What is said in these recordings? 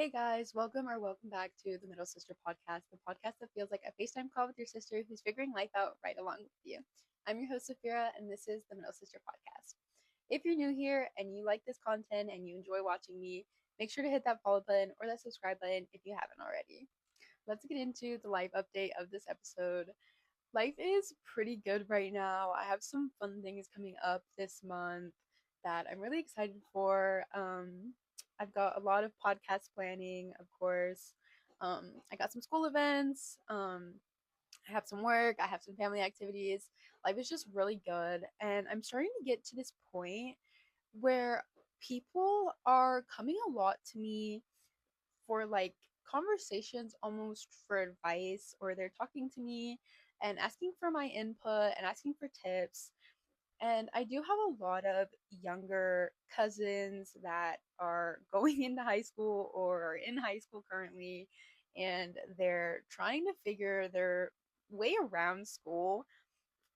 Hey guys, welcome back to the Middle Sister podcast, the podcast that feels like a FaceTime call with your sister who's figuring life out right along with you. I'm your host, Safira, and this is the Middle Sister podcast. If you're new here and you like this content and you enjoy watching me, make sure to hit that follow button or that subscribe button if you haven't already. Let's get into the life update of this episode. Life is pretty good right now. I have some fun things coming up this month that I'm really excited for. I've got a lot of podcast planning, of course. I got some school events. I have some work. I have some family activities. Life is just really good. And I'm starting to get to this point where people are coming a lot to me for like conversations, almost for advice, or they're talking to me and asking for my input and asking for tips. And I do have a lot of younger cousins that are going into high school or are in high school currently, and they're trying to figure their way around school.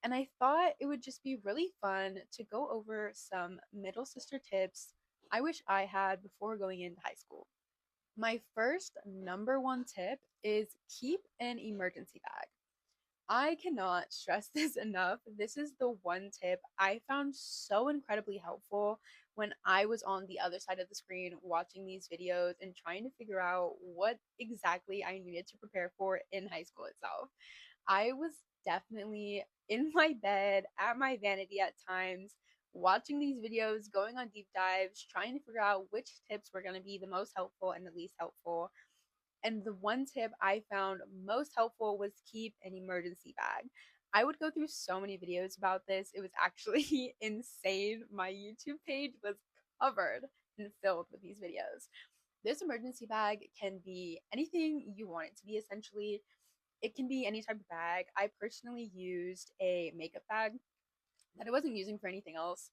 And I thought it would just be really fun to go over some middle sister tips I wish I had before going into high school. My first number one tip is keep an emergency bag. I cannot stress this enough. This is the one tip I found so incredibly helpful when I was on the other side of the screen watching these videos and trying to figure out what exactly I needed to prepare for in high school itself. I was definitely in my bed at my vanity at times, watching these videos, going on deep dives, trying to figure out which tips were going to be the most helpful and the least helpful. And the one tip I found most helpful was keep an emergency bag. I would go through so many videos about this. It was actually insane. My YouTube page was covered and filled with these videos. This emergency bag can be anything you want it to be, essentially. It can be any type of bag. I personally used a makeup bag that I wasn't using for anything else.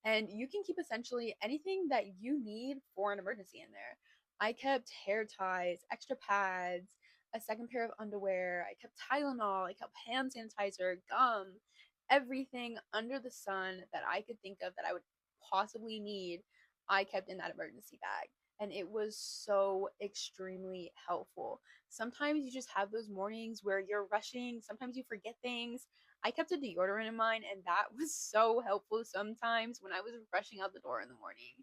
And you can keep essentially anything that you need for an emergency in there. I kept hair ties, extra pads, a second pair of underwear. I kept Tylenol. I kept hand sanitizer, gum, everything under the sun that I could think of that I would possibly need. I kept in that emergency bag. And it was so extremely helpful. Sometimes you just have those mornings where you're rushing. Sometimes you forget things. I kept a deodorant in mine, and that was so helpful sometimes when I was rushing out the door in the morning.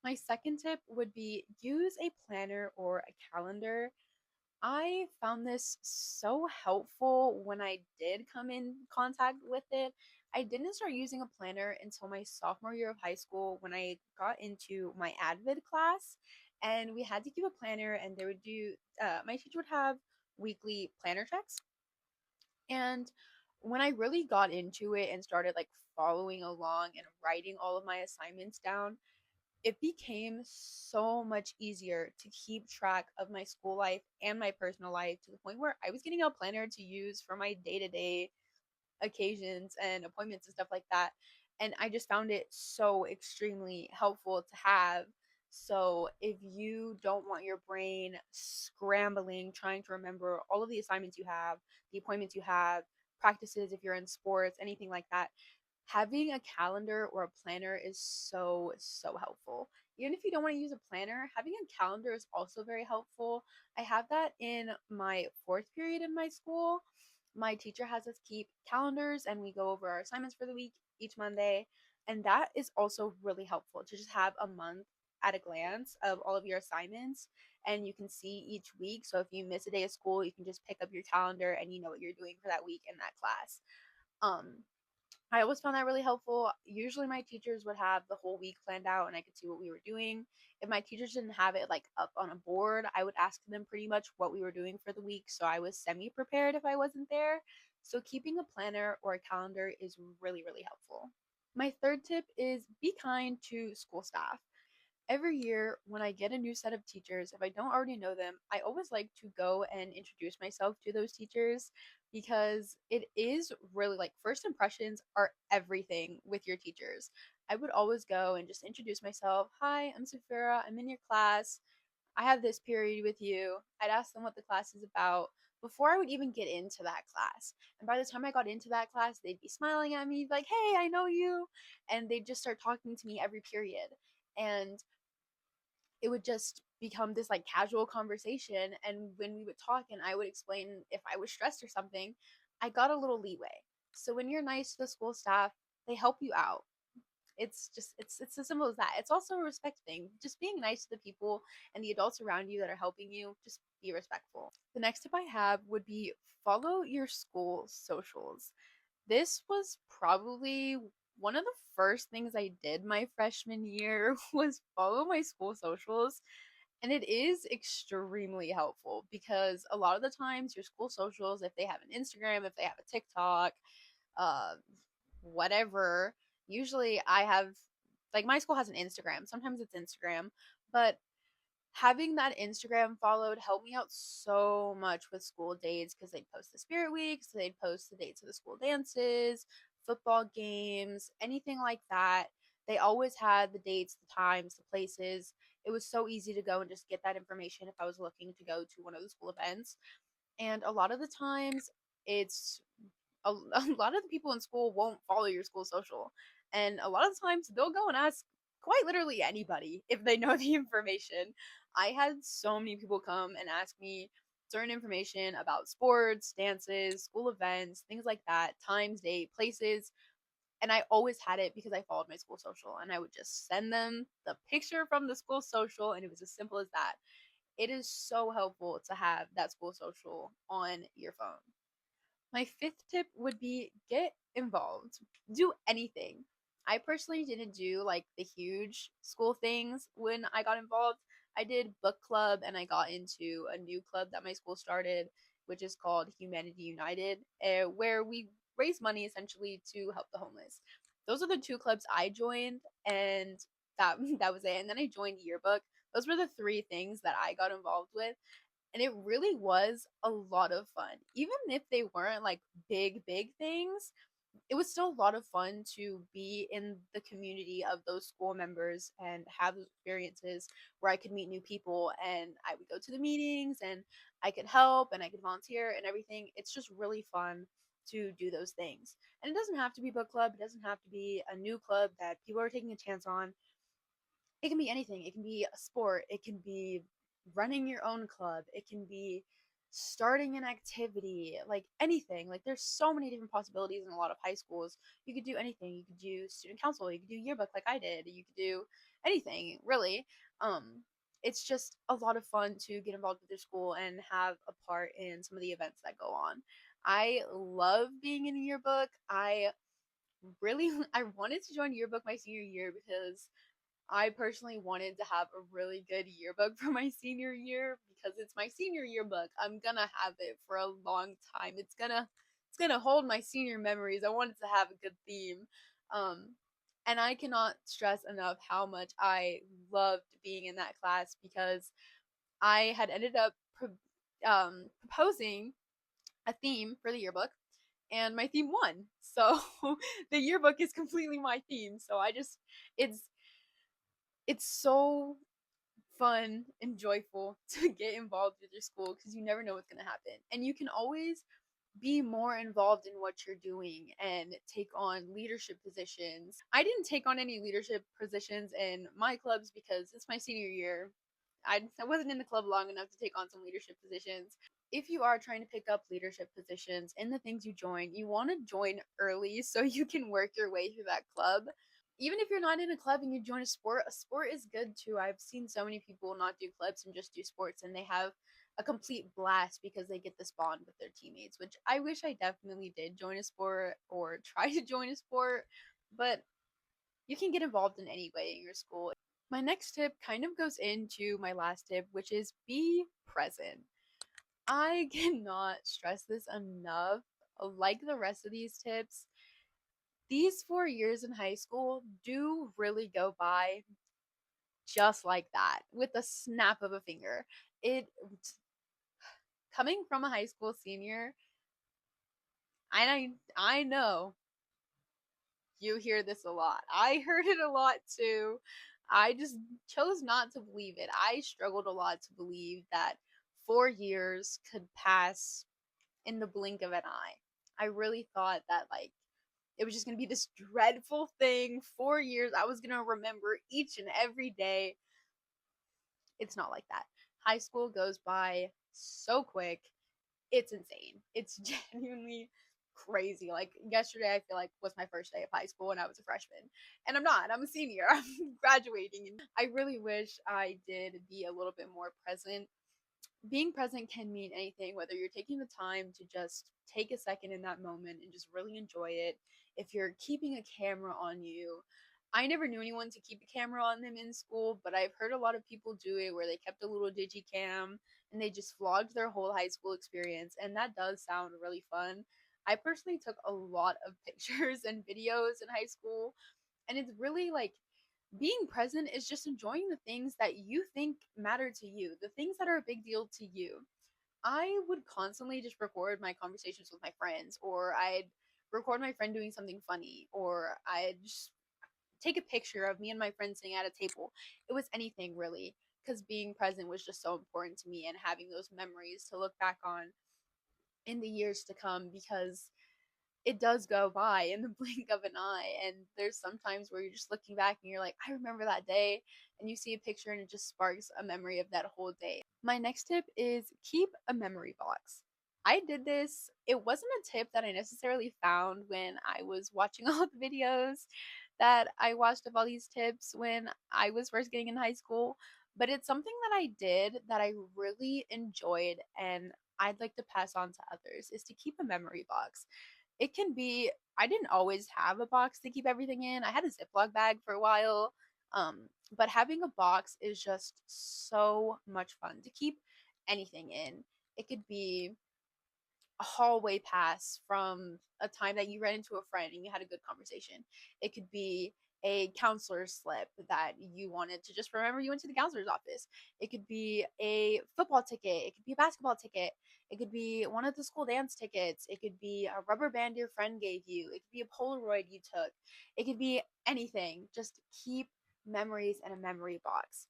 My second tip would be use a planner or a calendar. I found this so helpful when I did come in contact with it. I didn't start using a planner until my sophomore year of high school when I got into my advid class, and we had to keep a planner, and they would do my teacher would have weekly planner checks. And when I really got into it and started like following along and writing all of my assignments down, it became so much easier to keep track of my school life and my personal life, to the point where I was getting a planner to use for my day to day occasions and appointments and stuff like that. And I just found it so extremely helpful to have. So if you don't want your brain scrambling, trying to remember all of the assignments you have, the appointments you have, practices if you're in sports, anything like that, having a calendar or a planner is so, so helpful. Even if you don't want to use a planner, having a calendar is also very helpful. I have that in my fourth period in my school. My teacher has us keep calendars and we go over our assignments for the week each Monday. And that is also really helpful to just have a month at a glance of all of your assignments, and you can see each week. So if you miss a day of school, you can just pick up your calendar and you know what you're doing for that week in that class. Um, I always found that really helpful. Usually my teachers would have the whole week planned out and I could see what we were doing. If my teachers didn't have it like up on a board, I would ask them pretty much what we were doing for the week, so I was semi prepared if I wasn't there. So keeping a planner or a calendar is really, really helpful. My third tip is be kind to school staff. Every year when I get a new set of teachers, if I don't already know them, I always like to go and introduce myself to those teachers, because it is really like first impressions are everything with your teachers. I would always go and just introduce myself. Hi, I'm Safira. I'm in your class. I have this period with you. I'd ask them what the class is about before I would even get into that class. And by the time I got into that class, they'd be smiling at me like, "Hey, I know you." And they'd just start talking to me every period. And it would just become this like casual conversation. And when we would talk and I would explain if I was stressed or something, I got a little leeway. So when you're nice to the school staff, they help you out. It's as simple as that. It's also a respect thing. Just being nice to the people and the adults around you that are helping you, just be respectful. The next tip I have would be follow your school socials. This was probably one of the first things I did my freshman year was follow my school socials. And it is extremely helpful because a lot of the times your school socials, if they have an Instagram, if they have a TikTok, uh, whatever, usually I have, like, my school has an Instagram. Sometimes it's Instagram, but having that Instagram followed helped me out so much with school dates because they'd post the spirit weeks, they'd post the dates of the school dances, football games, anything like that. They always had the dates, the times, the places. It was so easy to go and just get that information if I was looking to go to one of the school events. And a lot of the times, it's a lot of the people in school won't follow your school social. And a lot of the times, they'll go and ask quite literally anybody if they know the information. I had so many people come and ask me certain information about sports, dances, school events, things like that, times, date, places. And I always had it because I followed my school social and I would just send them the picture from the school social. And it was as simple as that. It is so helpful to have that school social on your phone. My fifth tip would be get involved. Do anything. I personally didn't do like the huge school things when I got involved. I did book club and I got into a new club that my school started, which is called Humanity United, where we raise money essentially to help the homeless. Those are the two clubs I joined, and that was it. And then I joined yearbook. Those were the three things that I got involved with, and it really was a lot of fun. Even if they weren't like big things, it was still a lot of fun to be in the community of those school members and have those experiences where I could meet new people and I would go to the meetings and I could help and I could volunteer and everything. It's just really fun to do those things. And it doesn't have to be book club, it doesn't have to be a new club that people are taking a chance on. It can be anything. It can be a sport. It can be running your own club. It can be starting an activity, like anything. Like there's so many different possibilities in a lot of high schools. You could do anything. You could do student council. You could do yearbook like I did. You could do anything, really. It's just a lot of fun to get involved with your school and have a part in some of the events that go on. I love being in a yearbook. I really I wanted to join yearbook my senior year because I personally wanted to have a really good yearbook for my senior year because it's my senior yearbook. I'm gonna have it for a long time. It's gonna hold my senior memories. I wanted to have a good theme. Um and I cannot stress enough how much I loved being in that class because I had ended up proposing a theme for the yearbook and my theme won. So the yearbook is completely my theme. So I just it's it's so fun and joyful to get involved with your school because you never know what's going to happen. And you can always be more involved in what you're doing and take on leadership positions. I didn't take on any leadership positions in my clubs because it's my senior year. I wasn't in the club long enough to take on some leadership positions. If you are trying to pick up leadership positions in the things you join, you want to join early so you can work your way through that club. Even if you're not in a club and you join a sport is good too. I've seen so many people not do clubs and just do sports, and they have a complete blast because they get this bond with their teammates, which I wish I definitely did join a sport or try to join a sport, but you can get involved in any way in your school. My next tip kind of goes into my last tip, which is be present. I cannot stress this enough. Like the rest of these tips, these 4 years in high school do really go by just like that with a snap of a finger. It coming from a high school senior, I know you hear this a lot. I heard it a lot too. I just chose not to believe it. I struggled a lot to believe that 4 years could pass in the blink of an eye. I really thought that like it was just going to be this dreadful thing. 4 years I was going to remember each and every day. It's not like that. High school goes by so quick. It's insane. It's genuinely crazy. Like yesterday, I feel like was my first day of high school and I was a freshman. And I'm not. I'm a senior. I'm graduating. And I really wish I did be a little bit more present. Being present can mean anything, whether you're taking the time to just take a second in that moment and just really enjoy it. If you're keeping a camera on you, I never knew anyone to keep a camera on them in school, but I've heard a lot of people do it where they kept a little digicam and they just vlogged their whole high school experience, and that does sound really fun. I personally took a lot of pictures and videos in high school, and it's really like being present is just enjoying the things that you think matter to you, the things that are a big deal to you. I would constantly just record my conversations with my friends, or I'd record my friend doing something funny, or I'd just take a picture of me and my friends sitting at a table. It was anything really, because being present was just so important to me and having those memories to look back on in the years to come, because it does go by in the blink of an eye. And there's sometimes where you're just looking back and you're like, I remember that day. And you see a picture and it just sparks a memory of that whole day. My next tip is keep a memory box. I did this. It wasn't a tip that I necessarily found when I was watching all the videos that I watched of all these tips when I was first getting in high school, but it's something that I did that I really enjoyed and I'd like to pass on to others, is to keep a memory box. It can be, I didn't always have a box to keep everything in. I had a Ziploc bag for a while. But having a box is just so much fun to keep anything in. It could be a hallway pass from a time that you ran into a friend and you had a good conversation. It could be a counselor's slip that you wanted to just remember you went to the counselor's office. It could be a football ticket. It could be a basketball ticket. It could be one of the school dance tickets. It could be a rubber band your friend gave you. It could be a Polaroid you took. It could be anything. Just keep memories in a memory box.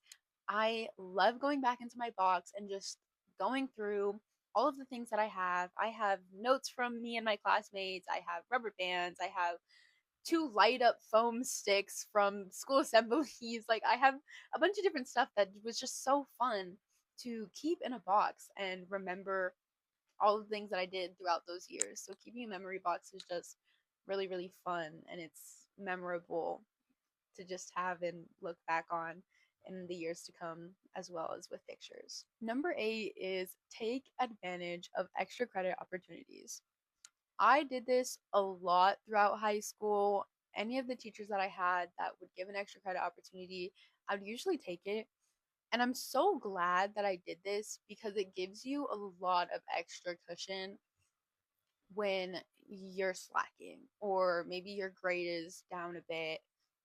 I love going back into my box and just going through all of the things that I have. I have notes from me and my classmates. I have rubber bands. I have two light up foam sticks from school assemblies. Like, I have a bunch of different stuff that was just so fun to keep in a box and remember all the things that I did throughout those years. So, keeping a memory box is just really, really fun, and it's memorable to just have and look back on in the years to come, as well as with pictures. Number 8 is take advantage of extra credit opportunities. I did this a lot throughout high school. Any of the teachers that I had that would give an extra credit opportunity, I would usually take it. And I'm so glad that I did this because it gives you a lot of extra cushion when you're slacking, or maybe your grade is down a bit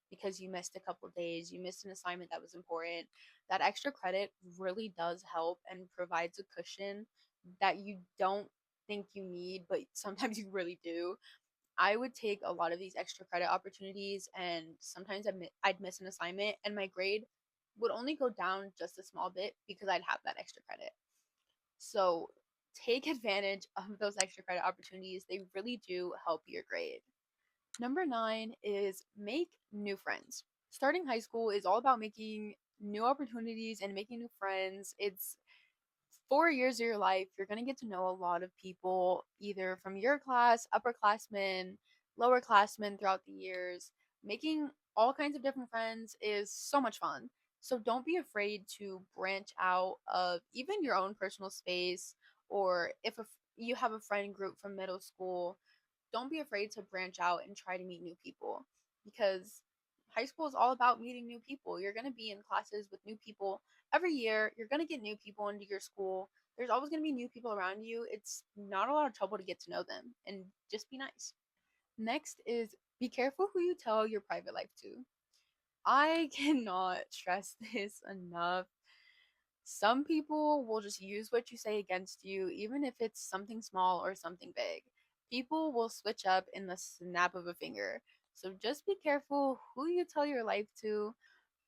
because you missed a couple days, you missed an assignment that was important. That extra credit really does help and provides a cushion that you don't think you need, but sometimes you really do. I would take a lot of these extra credit opportunities, and sometimes I'd miss an assignment and my grade would only go down just a small bit because I'd have that extra credit. So take advantage of those extra credit opportunities. They really do help your grade. Number 9 is make new friends. Starting high school is all about making new opportunities and making new friends. It's 4 years of your life. You're going to get to know a lot of people, either from your class, upperclassmen, lowerclassmen throughout the years. Making all kinds of different friends is so much fun. So don't be afraid to branch out of even your own personal space, or if you have a friend group from middle school, don't be afraid to branch out and try to meet new people, because high school is all about meeting new people. You're going to be in classes with new people every year. You're going to get new people into your school. There's always going to be new people around you. It's not a lot of trouble to get to know them, and just be nice. Next is be careful who you tell your private life to. I cannot stress this enough. Some people will just use what you say against you, even if it's something small or something big. People will switch up in the snap of a finger. So just be careful who you tell your life to.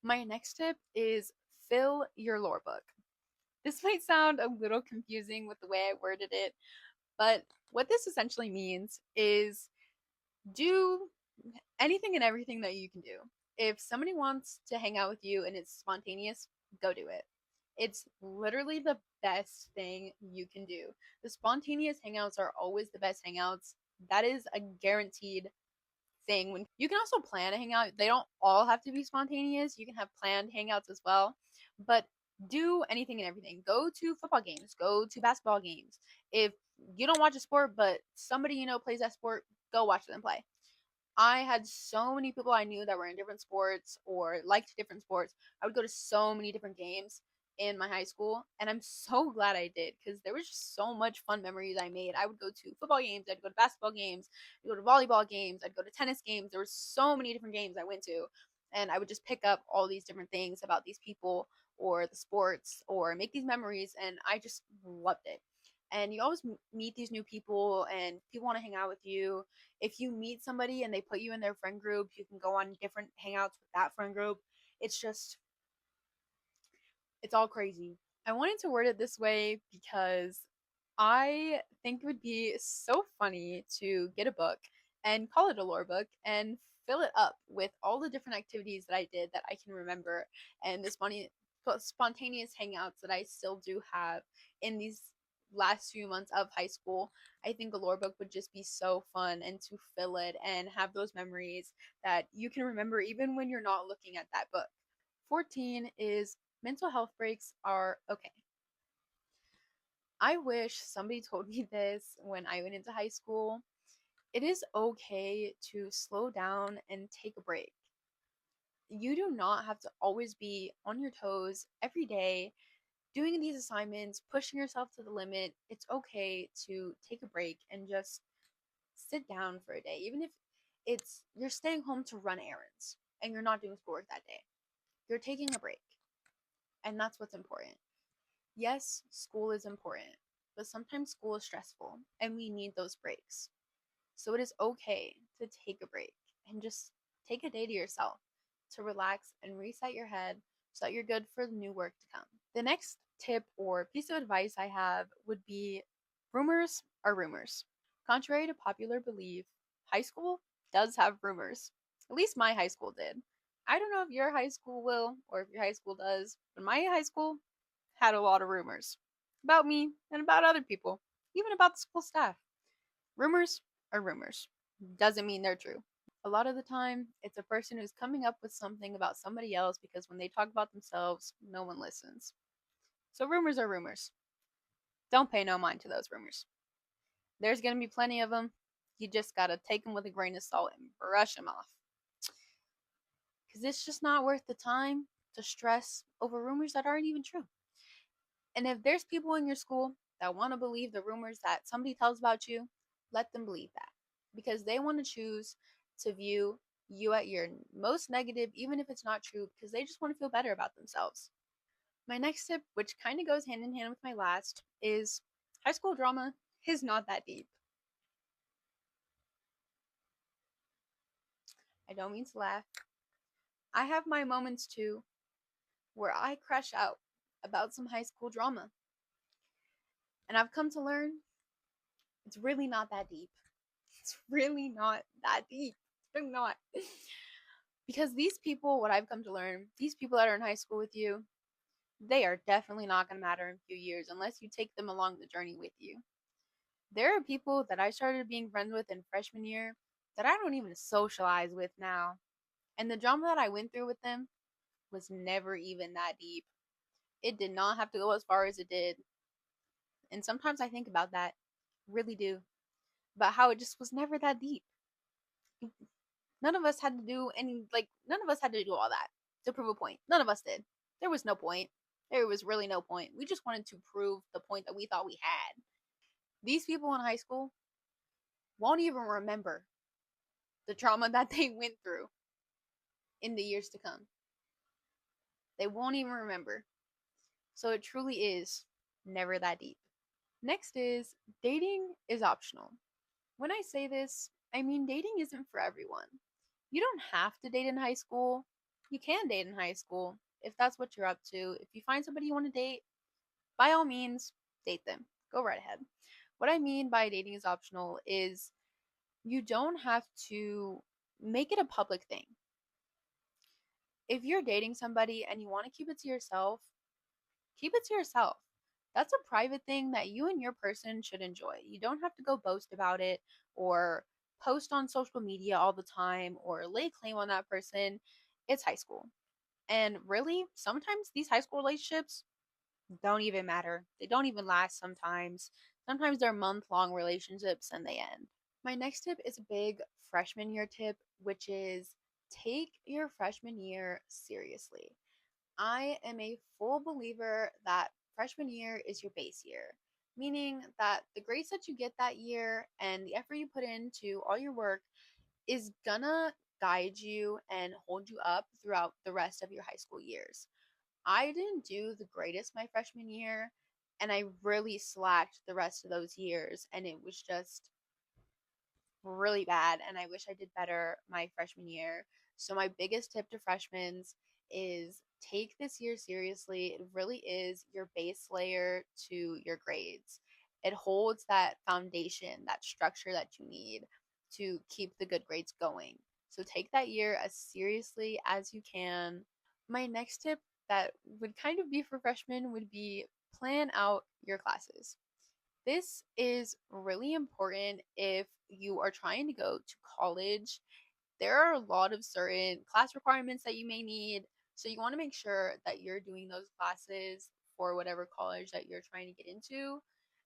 My next tip is fill your lore book. This might sound a little confusing with the way I worded it, but what this essentially means is do anything and everything that you can do. If somebody wants to hang out with you and it's spontaneous, go do it. It's literally the best thing you can do. The spontaneous hangouts are always the best hangouts. That is a guaranteed thing. When you can also plan a hangout, they don't all have to be spontaneous. You can have planned hangouts as well. But do anything and everything. Go to football games, go to basketball games. If you don't watch a sport, but somebody you know plays that sport, go watch them play. I had so many people I knew that were in different sports or liked different sports. I would go to so many different games in my high school, and I'm so glad I did because there was just so much fun memories I made. I would go to football games, I'd go to basketball games, I'd go to volleyball games, I'd go to tennis games. There were so many different games I went to, and I would just pick up all these different things about these people or the sports or make these memories, and I just loved it. And you always meet these new people, and people want to hang out with you. If you meet somebody and they put you in their friend group, you can go on different hangouts with that friend group. It's just, it's all crazy. I wanted to word it this way because I think it would be so funny to get a book and call it a lore book and fill it up with all the different activities that I did that I can remember, and the spontaneous hangouts that I still do have in these last few months of high school. I think a lore book would just be so fun, and to fill it and have those memories that you can remember even when you're not looking at that book. 14 is mental health breaks are okay. I wish somebody told me this when I went into high school. It is okay to slow down and take a break. You do not have to always be on your toes every day doing these assignments, pushing yourself to the limit. It's okay to take a break and just sit down for a day, even if it's you're staying home to run errands and you're not doing schoolwork that day. You're taking a break, and that's what's important. Yes, school is important, but sometimes school is stressful and we need those breaks. So it is okay to take a break and just take a day to yourself to relax and reset your head so that you're good for the new work to come. The next tip or piece of advice I have would be rumors are rumors. Contrary to popular belief, high school does have rumors. At least my high school did. I don't know if your high school will or if your high school does, but my high school had a lot of rumors about me and about other people, even about the school staff. Rumors are rumors. Doesn't mean they're true. A lot of the time, it's a person who's coming up with something about somebody else because when they talk about themselves, no one listens. So rumors are rumors. Don't pay no mind to those rumors. There's going to be plenty of them. You just got to take them with a grain of salt and brush them off. Because it's just not worth the time to stress over rumors that aren't even true. And if there's people in your school that want to believe the rumors that somebody tells about you, let them believe that. Because they want to choose to view you at your most negative, even if it's not true, because they just want to feel better about themselves. My next tip, which kind of goes hand in hand with my last, is high school drama is not that deep. I don't mean to laugh. I have my moments too where I crash out about some high school drama. And I've come to learn it's really not that deep. It's really not that deep. It's really not. Because these people, what I've come to learn, these people that are in high school with you, they are definitely not going to matter in a few years unless you take them along the journey with you. There are people that I started being friends with in freshman year that I don't even socialize with now. And the drama that I went through with them was never even that deep. It did not have to go as far as it did. And sometimes I think about that, really do, about how it just was never that deep. None of us had to do none of us had to do all that to prove a point. None of us did. There was no point. There was really no point. We just wanted to prove the point that we thought we had. These people in high school won't even remember the trauma that they went through in the years to come. They won't even remember. So it truly is never that deep. Next is dating is optional. When I say this, I mean dating isn't for everyone. You don't have to date in high school. You can date in high school if that's what you're up to. If you find somebody you want to date, by all means, date them. Go right ahead. What I mean by dating is optional is you don't have to make it a public thing. If you're dating somebody and you want to keep it to yourself, keep it to yourself. That's a private thing that you and your person should enjoy. You don't have to go boast about it or post on social media all the time or lay claim on that person. It's high school. And really, sometimes these high school relationships don't even matter. They don't even last sometimes. Sometimes they're month-long relationships and they end. My next tip is a big freshman year tip, which is take your freshman year seriously. I am a full believer that freshman year is your base year, meaning that the grades that you get that year and the effort you put into all your work is gonna guide you and hold you up throughout the rest of your high school years. I didn't do the greatest my freshman year, and I really slacked the rest of those years, and it was just really bad. And I wish I did better my freshman year. So, my biggest tip to freshmen is take this year seriously. It really is your base layer to your grades. It holds that foundation, that structure that you need to keep the good grades going. So, take that year as seriously as you can. My next tip that would kind of be for freshmen would be plan out your classes. This is really important if you are trying to go to college. There are a lot of certain class requirements that you may need, so you want to make sure that you're doing those classes for whatever college that you're trying to get into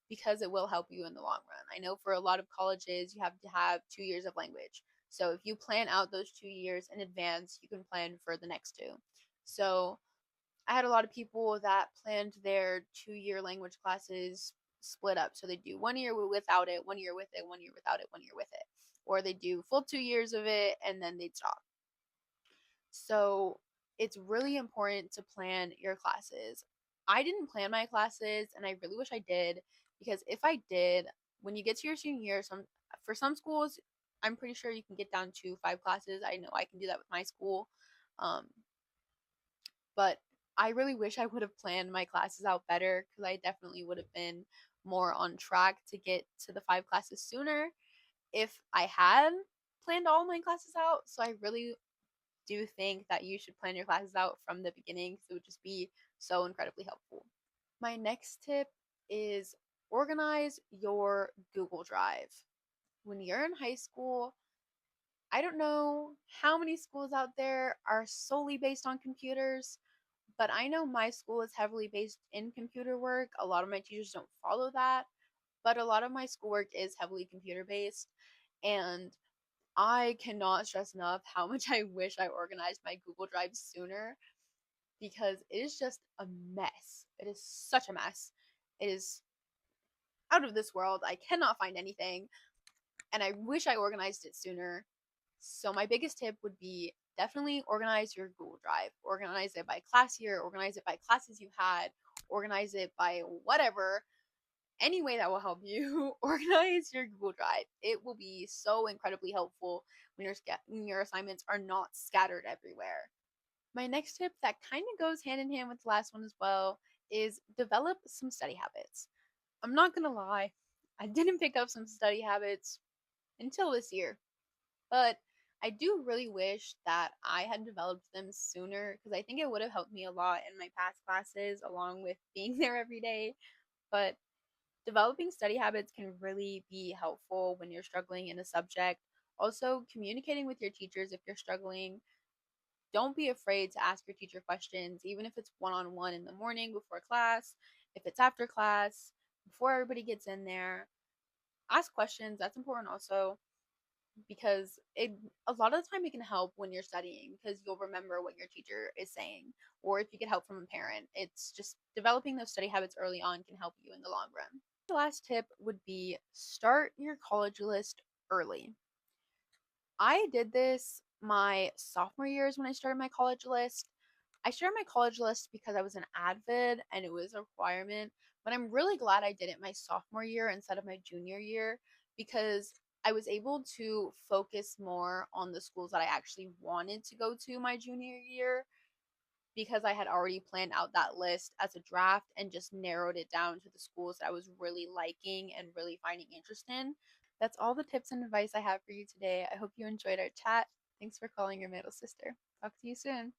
because it will help you in the long run. I know for a lot of colleges, you have to have 2 years of language. So if you plan out those 2 years in advance, you can plan for the next two. So I had a lot of people that planned their 2 year language classes split up. So they do 1 year without it, 1 year with it, 1 year without it, 1 year with it. Or they do full 2 years of it and then they'd stop. So it's really important to plan your classes. I didn't plan my classes and I really wish I did because if I did, when you get to your senior year, for some schools, I'm pretty sure you can get down to 5 classes. I know I can do that with my school. Um, but I really wish I would have planned my classes out better because I definitely would have been more on track to get to the 5 classes sooner if I had planned all my classes out. So I really do think that you should plan your classes out from the beginning because it would just be so incredibly helpful. My next tip is organize your Google Drive. When you're in high school, I don't know how many schools out there are solely based on computers, but I know my school is heavily based in computer work. A lot of my teachers don't follow that, but a lot of my schoolwork is heavily computer based. And I cannot stress enough how much I wish I organized my Google Drive sooner because it is just a mess. It is such a mess. It is out of this world. I cannot find anything, and I wish I organized it sooner. So, my biggest tip would be definitely organize your Google Drive. Organize it by class year, organize it by classes you had, organize it by whatever, any way that will help you organize your Google Drive. It will be so incredibly helpful when your assignments are not scattered everywhere. My next tip that kind of goes hand in hand with the last one as well is develop some study habits. I'm not going to lie, I didn't pick up some study habits until this year, but I do really wish that I had developed them sooner because I think it would have helped me a lot in my past classes along with being there every day. But developing study habits can really be helpful when you're struggling in a subject. Also, communicating with your teachers if you're struggling. Don't be afraid to ask your teacher questions, even if it's one on one in the morning before class, if it's after class, before everybody gets in there. Ask questions. That's important also because it a lot of the time it can help when you're studying because you'll remember what your teacher is saying or if you get help from a parent. It's just developing those study habits early on can help you in the long run. The last tip would be start your college list early. I did this my sophomore years when I started my college list. I started my college list because I was an advid and it was a requirement, but I'm really glad I did it my sophomore year instead of my junior year because I was able to focus more on the schools that I actually wanted to go to my junior year because I had already planned out that list as a draft and just narrowed it down to the schools that I was really liking and really finding interest in. That's all the tips and advice I have for you today. I hope you enjoyed our chat. Thanks for calling your middle sister. Talk to you soon.